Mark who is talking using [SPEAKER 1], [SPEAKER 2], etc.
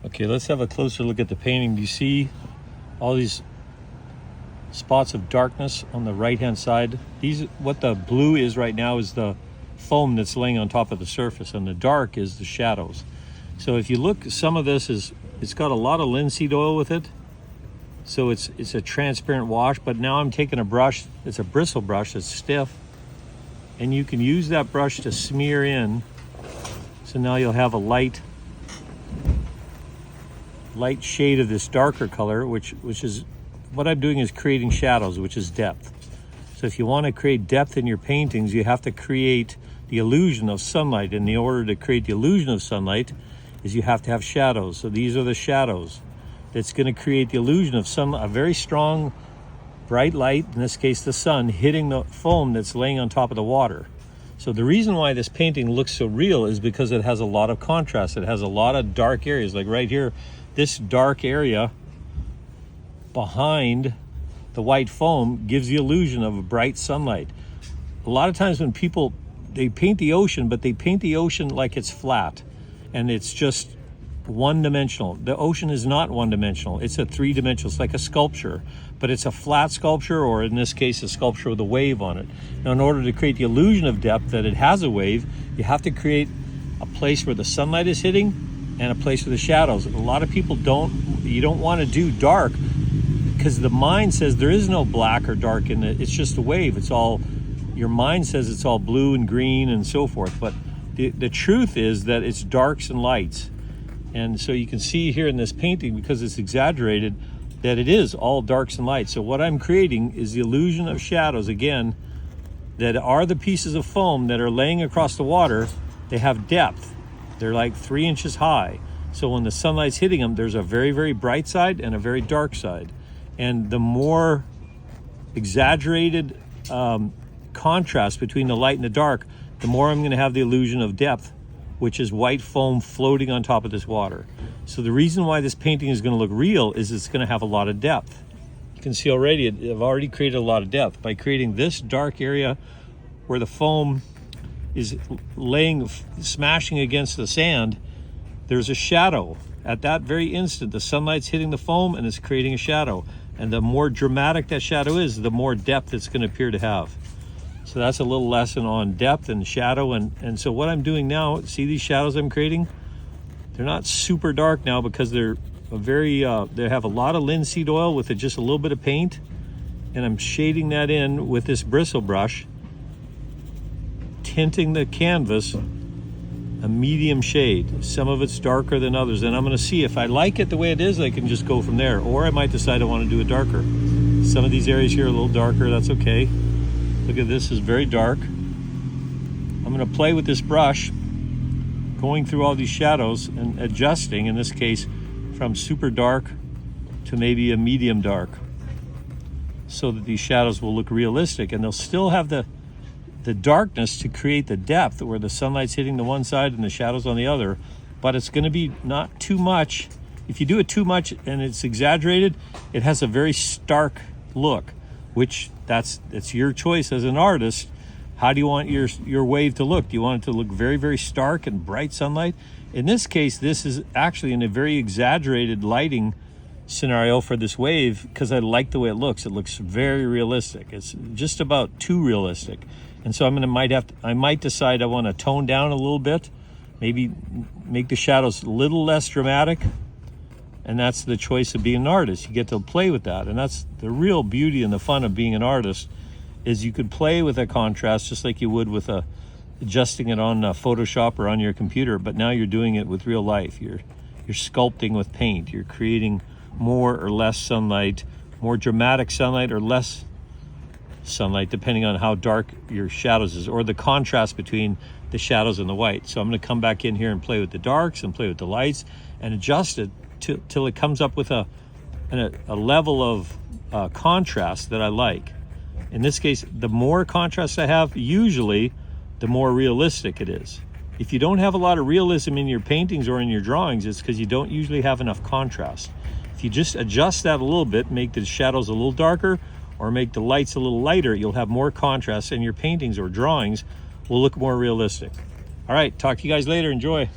[SPEAKER 1] Okay, let's have a closer look at the painting. Do you see all these spots of darkness on the right hand side? What the blue is right now is the foam that's laying on top of the surface, and the dark is the shadows. So if you look, some of this it's got a lot of linseed oil with it, so it's a transparent wash. But now I'm taking a brush, it's a bristle brush that's stiff, and you can use that brush to smear in. So now you'll have a light shade of this darker color, which is what I'm doing, is creating shadows, which is depth. So if you want to create depth in your paintings, you have to create the illusion of sunlight. And in order to create the illusion of sunlight is you have to have shadows. So these are the shadows that's going to create the illusion of a very strong bright light, in this case the sun, hitting the foam that's laying on top of the water. So the reason why this painting looks so real is because it has a lot of contrast. It has a lot of dark areas. Like right here, this dark area behind the white foam gives the illusion of a bright sunlight. A lot of times when people, they paint the ocean, but they paint the ocean like it's flat and it's just one-dimensional. The ocean is not one-dimensional. It's a three-dimensional. It's like a sculpture, but it's a flat sculpture, or in this case, a sculpture with a wave on it. Now, in order to create the illusion of depth that it has a wave, you have to create a place where the sunlight is hitting and a place where the shadows. A lot of people you don't want to do dark because the mind says there is no black or dark in it. It's just a wave. Your mind says it's all blue and green and so forth. But the truth is that it's darks and lights. And so you can see here in this painting, because it's exaggerated, that it is all darks and lights. So what I'm creating is the illusion of shadows, again, that are the pieces of foam that are laying across the water. They have depth. They're like 3 inches high. So when the sunlight's hitting them, there's a very, very bright side and a very dark side. And the more exaggerated contrast between the light and the dark, the more I'm going to have the illusion of depth, which is white foam floating on top of this water. So the reason why this painting is going to look real is it's going to have a lot of depth. You can see already, I've already created a lot of depth by creating this dark area where the foam is smashing against the sand. There's a shadow. At that very instant, the sunlight's hitting the foam and it's creating a shadow. And the more dramatic that shadow is, the more depth it's going to appear to have. So that's a little lesson on depth and shadow. And so what I'm doing now, see these shadows I'm creating? They're not super dark now because they're they have a lot of linseed oil with just a little bit of paint. And I'm shading that in with this bristle brush, tinting the canvas a medium shade. Some of it's darker than others. And I'm going to see if I like it the way it is, I can just go from there. Or I might decide I want to do it darker. Some of these areas here are a little darker. That's okay. Look at this, is very dark. I'm going to play with this brush, going through all these shadows and adjusting, in this case, from super dark to maybe a medium dark, so that these shadows will look realistic, and they'll still have the darkness to create the depth where the sunlight's hitting the one side and the shadows on the other. But it's going to be not too much. If you do it too much and it's exaggerated, it has a very stark look, which it's your choice as an artist. How do you want your wave to look? Do you want it to look very, very stark and bright sunlight? In this case, this is actually in a very exaggerated lighting scenario for this wave because I like the way it looks. It looks very realistic. It's just about too realistic. And so I might decide I want to tone down a little bit, maybe make the shadows a little less dramatic. And that's the choice of being an artist. You get to play with that. And that's the real beauty and the fun of being an artist, is you could play with a contrast just like you would with adjusting it on Photoshop or on your computer. But now you're doing it with real life. You're sculpting with paint. You're creating more or less sunlight, more dramatic sunlight or less sunlight, depending on how dark your shadows is, or the contrast between the shadows and the white. So I'm going to come back in here and play with the darks and play with the lights and adjust it till it comes up with a level of contrast that I like. In this case, the more contrast I have, usually the more realistic it is. If you don't have a lot of realism in your paintings or in your drawings, it's because you don't usually have enough contrast. If you just adjust that a little bit, make the shadows a little darker or make the lights a little lighter, you'll have more contrast, and your paintings or drawings will look more realistic. All right, talk to you guys later. Enjoy.